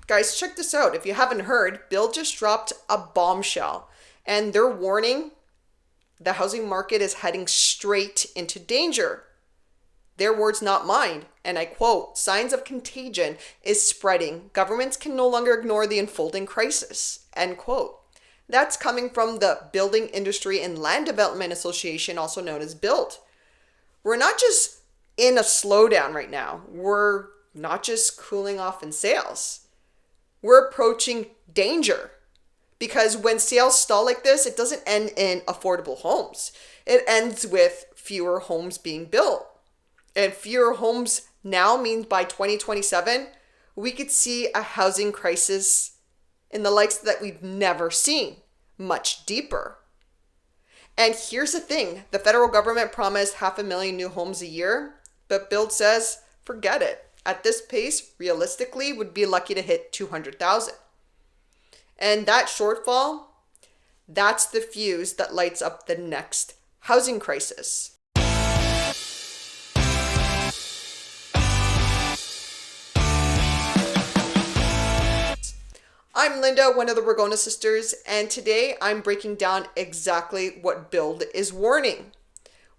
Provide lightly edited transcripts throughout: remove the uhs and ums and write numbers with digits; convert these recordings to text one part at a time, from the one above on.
Guys, check this out. If you haven't heard, BILD just dropped a bombshell, and they're warning the housing market is heading straight into danger. Their words, not mine. And I quote, signs of contagion is spreading. Governments can no longer ignore the unfolding crisis, end quote. That's coming from the Building Industry and Land Development Association, also known as BILD. We're not just in a slowdown right now. We're not just cooling off in sales. We're approaching danger. Because when sales stall like this, it doesn't end in affordable homes. It ends with fewer homes being built. And fewer homes now means by 2027, we could see a housing crisis in the likes that we've never seen, much deeper. And here's the thing, the federal government promised 500,000 new homes a year, but BILD says, forget it. At this pace, realistically, would be lucky to hit 200,000. And that shortfall, that's the fuse that lights up the next housing crisis. I'm Linda, one of the Ragona Sisters, and today I'm breaking down exactly what BILD is warning,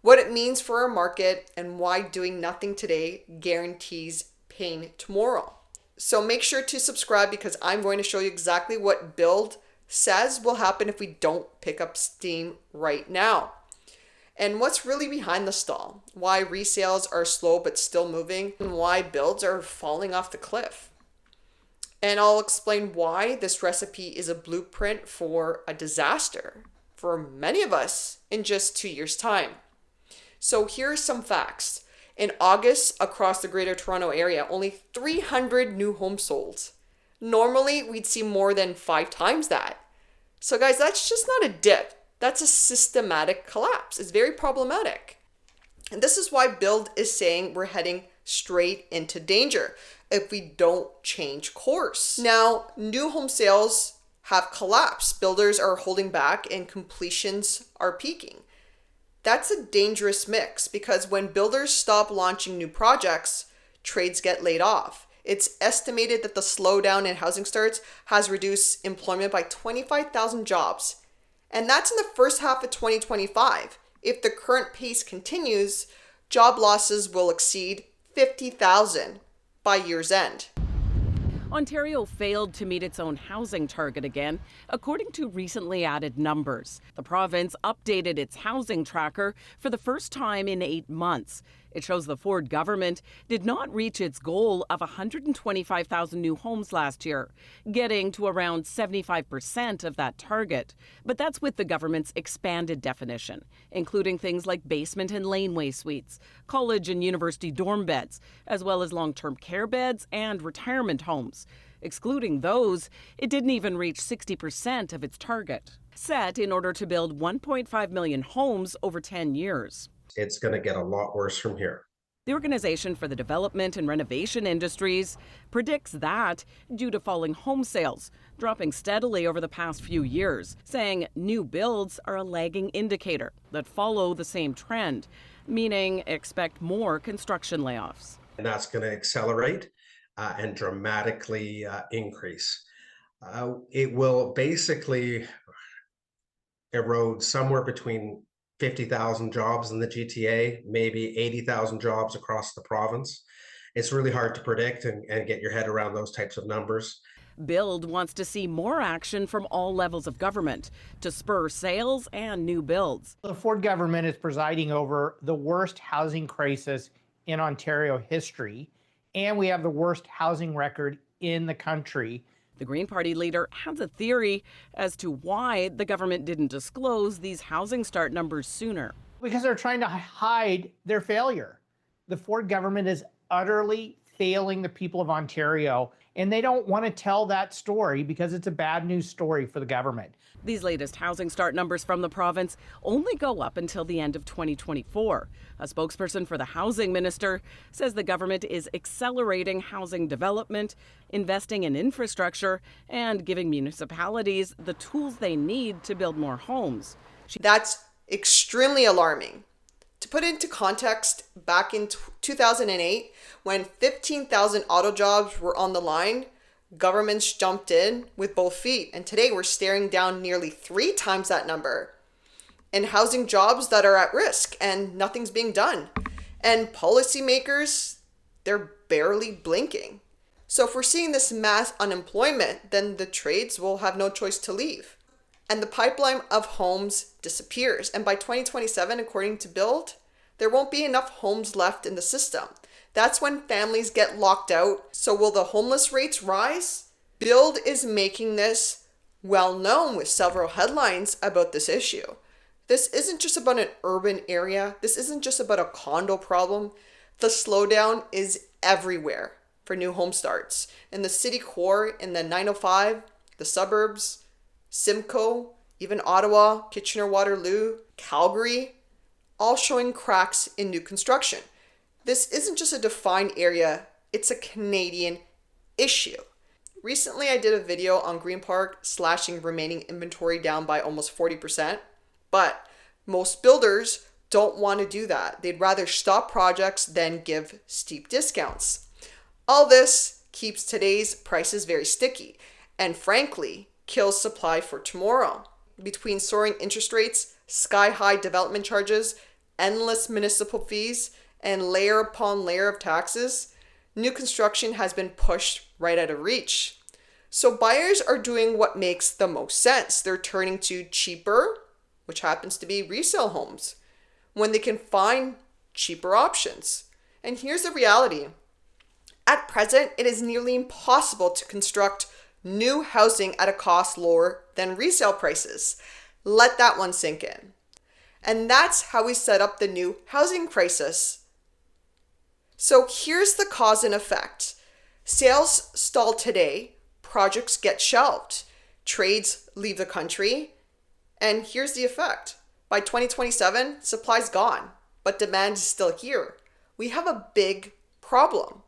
what it means for our market, and why doing nothing today guarantees pain tomorrow. So make sure to subscribe because I'm going to show you exactly what BILD says will happen if we don't pick up steam right now. And what's really behind the stall, why resales are slow but still moving, and why builds are falling off the cliff. And I'll explain why this recipe is a blueprint for a disaster for many of us in just 2 years' time. So here's some facts. In August, across the Greater Toronto Area, only 300 new homes sold. Normally, we'd see more than 5 times that. So guys, that's just not a dip. That's a systematic collapse. It's very problematic. And this is why BILD is saying we're heading straight into danger if we don't change course. Now, new home sales have collapsed. Builders are holding back and completions are peaking. That's a dangerous mix because when builders stop launching new projects, trades get laid off. It's estimated that the slowdown in housing starts has reduced employment by 25,000 jobs. And that's in the first half of 2025. If the current pace continues, job losses will exceed 50,000 by year's end. Ontario failed to meet its own housing target again, according to recently added numbers. The province updated its housing tracker for the first time in 8 months. It shows the Ford government did not reach its goal of 125,000 new homes last year, getting to around 75% of that target. But that's with the government's expanded definition, including things like basement and laneway suites, college and university dorm beds, as well as long-term care beds and retirement homes. Excluding those, it didn't even reach 60% of its target, set in order to build 1.5 million homes over 10 years. It's going to get a lot worse from here. The Organization for the Development and Renovation Industries predicts that due to falling home sales, dropping steadily over the past few years, saying new builds are a lagging indicator that follow the same trend, meaning expect more construction layoffs. And that's going to accelerate and dramatically increase. It will basically erode somewhere between 50,000 jobs in the GTA, maybe 80,000 jobs across the province. It's really hard to predict and get your head around those types of numbers. BILD wants to see more action from all levels of government to spur sales and new builds. The Ford government is presiding over the worst housing crisis in Ontario history, and we have the worst housing record in the country. The Green Party leader has a theory as to why the government didn't disclose these housing start numbers sooner. Because they're trying to hide their failure. The Ford government is utterly failing the people of Ontario, and they don't want to tell that story because it's a bad news story for the government. These latest housing start numbers from the province only go up until the end of 2024. A spokesperson for the housing minister says the government is accelerating housing development, investing in infrastructure, and giving municipalities the tools they need to build more homes. That's extremely alarming. To put it into context, back in 2008, when 15,000 auto jobs were on the line, Governments jumped in with both feet, and today we're staring down nearly 3 times that number in housing jobs that are at risk, and nothing's being done. And policymakers, they're barely blinking. So if we're seeing this mass unemployment, then the trades will have no choice to leave. And the pipeline of homes disappears. And by 2027, according to BILD, there won't be enough homes left in the system. That's when families get locked out. So will the homeless rates rise? BILD is making this well known with several headlines about this issue. This isn't just about an urban area. This isn't just about a condo problem. The slowdown is everywhere for new home starts. In the city core, in the 905, the suburbs, Simcoe, even Ottawa, Kitchener-Waterloo, Calgary, all showing cracks in new construction. This isn't just a defined area, it's a Canadian issue. Recently, I did a video on Green Park slashing remaining inventory down by almost 40%, but most builders don't want to do that. They'd rather stop projects than give steep discounts. All this keeps today's prices very sticky and frankly kills supply for tomorrow. Between soaring interest rates, sky-high development charges, endless municipal fees, and layer upon layer of taxes, new construction has been pushed right out of reach. So buyers are doing what makes the most sense. They're turning to cheaper, which happens to be resale homes, when they can find cheaper options. And here's the reality. At present, it is nearly impossible to construct new housing at a cost lower than resale prices. Let that one sink in. And that's how we set up the new housing crisis. So here's the cause and effect. Sales stall today, projects get shelved, trades leave the country, and here's the effect. By 2027, supply's gone, but demand is still here. We have a big problem.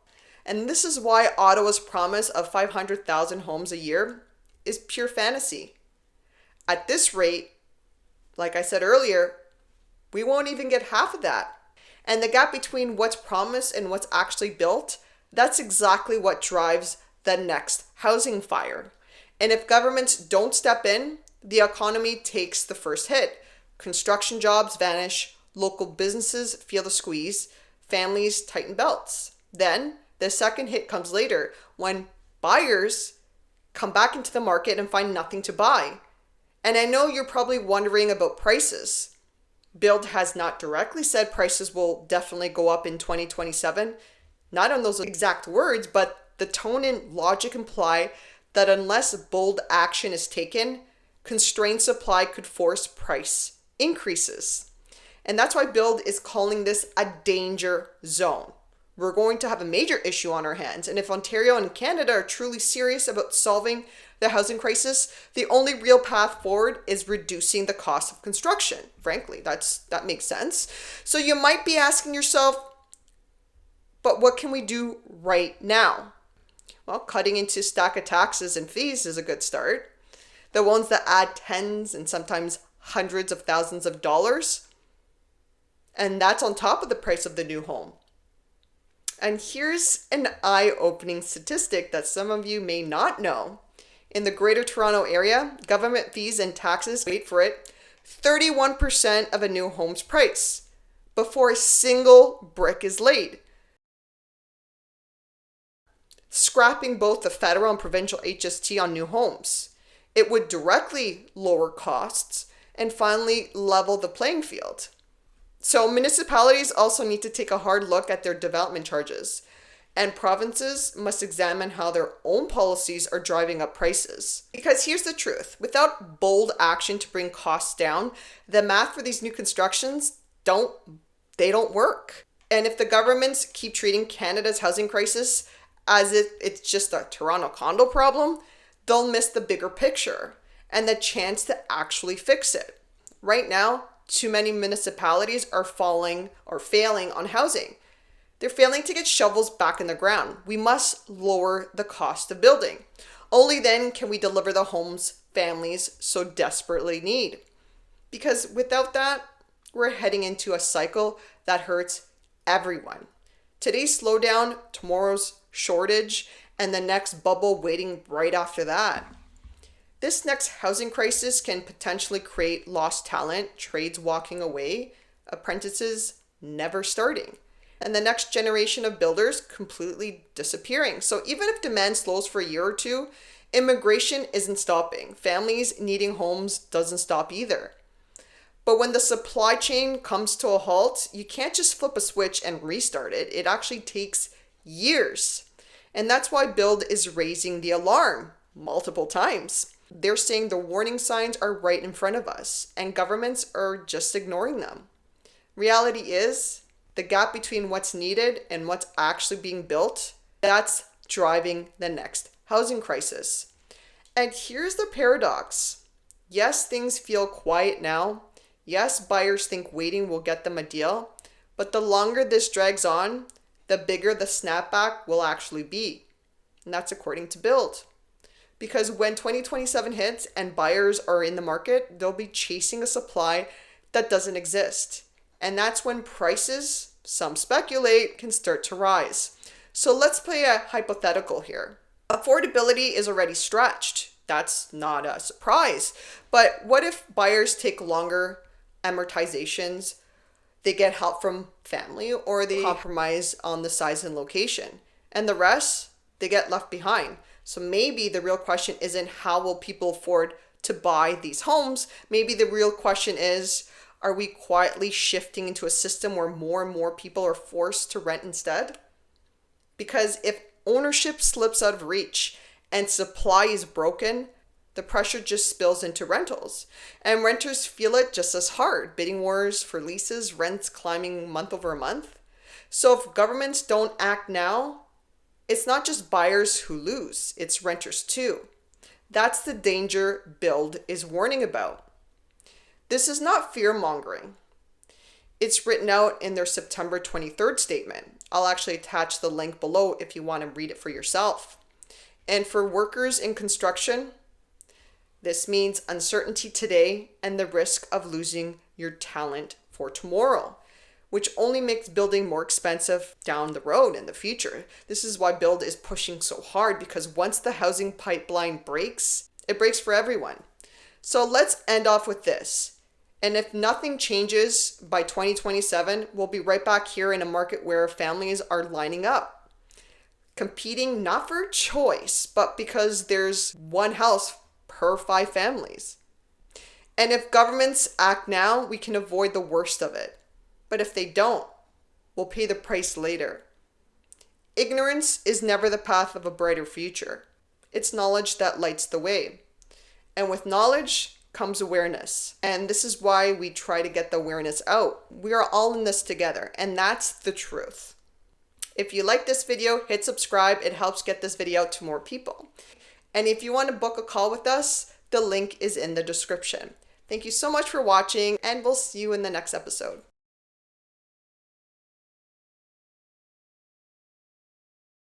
And this is why Ottawa's promise of 500,000 homes a year is pure fantasy. At this rate, like I said earlier, we won't even get half of that. And the gap between what's promised and what's actually built, that's exactly what drives the next housing fire. And if governments don't step in, the economy takes the first hit. Construction jobs vanish, local businesses feel the squeeze, families tighten belts. Then the second hit comes later when buyers come back into the market and find nothing to buy. And I know you're probably wondering about prices. BILD has not directly said prices will definitely go up in 2027. Not on those exact words, but the tone and logic imply that unless bold action is taken, constrained supply could force price increases. And that's why BILD is calling this a danger zone. We're going to have a major issue on our hands. And if Ontario and Canada are truly serious about solving the housing crisis, the only real path forward is reducing the cost of construction. Frankly, that makes sense. So you might be asking yourself, but what can we do right now? Well, cutting into stack of taxes and fees is a good start. The ones that add tens and sometimes hundreds of thousands of dollars. And that's on top of the price of the new home. And here's an eye-opening statistic that some of you may not know. In the Greater Toronto Area, government fees and taxes, wait for it, 31% of a new home's price before a single brick is laid. Scrapping both the federal and provincial HST on new homes. It would directly lower costs and finally level the playing field. So municipalities also need to take a hard look at their development charges, and provinces must examine how their own policies are driving up prices. Because here's the truth, without bold action to bring costs down, the math for these new constructions don't work. And if the governments keep treating Canada's housing crisis as if it's just a Toronto condo problem, they'll miss the bigger picture and the chance to actually fix it. Right now, too many municipalities are failing on housing. They're failing to get shovels back in the ground. We must lower the cost of building. Only then can we deliver the homes families so desperately need. Because without that, we're heading into a cycle that hurts everyone. Today's slowdown, tomorrow's shortage, and the next bubble waiting right after that. This next housing crisis can potentially create lost talent, trades walking away, apprentices never starting, and the next generation of builders completely disappearing. So even if demand slows for a year or two, immigration isn't stopping. Families needing homes doesn't stop either. But when the supply chain comes to a halt, you can't just flip a switch and restart it. It actually takes years. And that's why BILD is raising the alarm multiple times. They're saying the warning signs are right in front of us, and governments are just ignoring them. Reality is, the gap between what's needed and what's actually being built, that's driving the next housing crisis. And here's the paradox. Yes, things feel quiet now. Yes, buyers think waiting will get them a deal. But the longer this drags on, the bigger the snapback will actually be. And that's according to BILD. Because when 2027 hits and buyers are in the market, they'll be chasing a supply that doesn't exist. And that's when prices, some speculate, can start to rise. So let's play a hypothetical here. Affordability is already stretched. That's not a surprise. But what if buyers take longer amortizations, they get help from family, or they compromise on the size and location, and the rest, they get left behind? So maybe the real question isn't how will people afford to buy these homes? Maybe the real question is, are we quietly shifting into a system where more and more people are forced to rent instead? Because if ownership slips out of reach and supply is broken, the pressure just spills into rentals. And renters feel it just as hard. Bidding wars for leases, rents climbing month over month. So if governments don't act now, it's not just buyers who lose, it's renters too. That's the danger BILD is warning about. This is not fear-mongering. It's written out in their September 23rd statement. I'll actually attach the link below if you want to read it for yourself. And for workers in construction, this means uncertainty today and the risk of losing your talent for tomorrow, which only makes building more expensive down the road in the future. This is why BILD is pushing so hard, because once the housing pipeline breaks, it breaks for everyone. So let's end off with this. And if nothing changes by 2027, we'll be right back here in a market where families are lining up, competing not for choice, but because there's one house per 5 families. And if governments act now, we can avoid the worst of it. But if they don't, we'll pay the price later. Ignorance is never the path of a brighter future. It's knowledge that lights the way. And with knowledge comes awareness. And this is why we try to get the awareness out. We are all in this together, and that's the truth. If you like this video, hit subscribe. It helps get this video out to more people. And if you want to book a call with us, the link is in the description. Thank you so much for watching, and we'll see you in the next episode.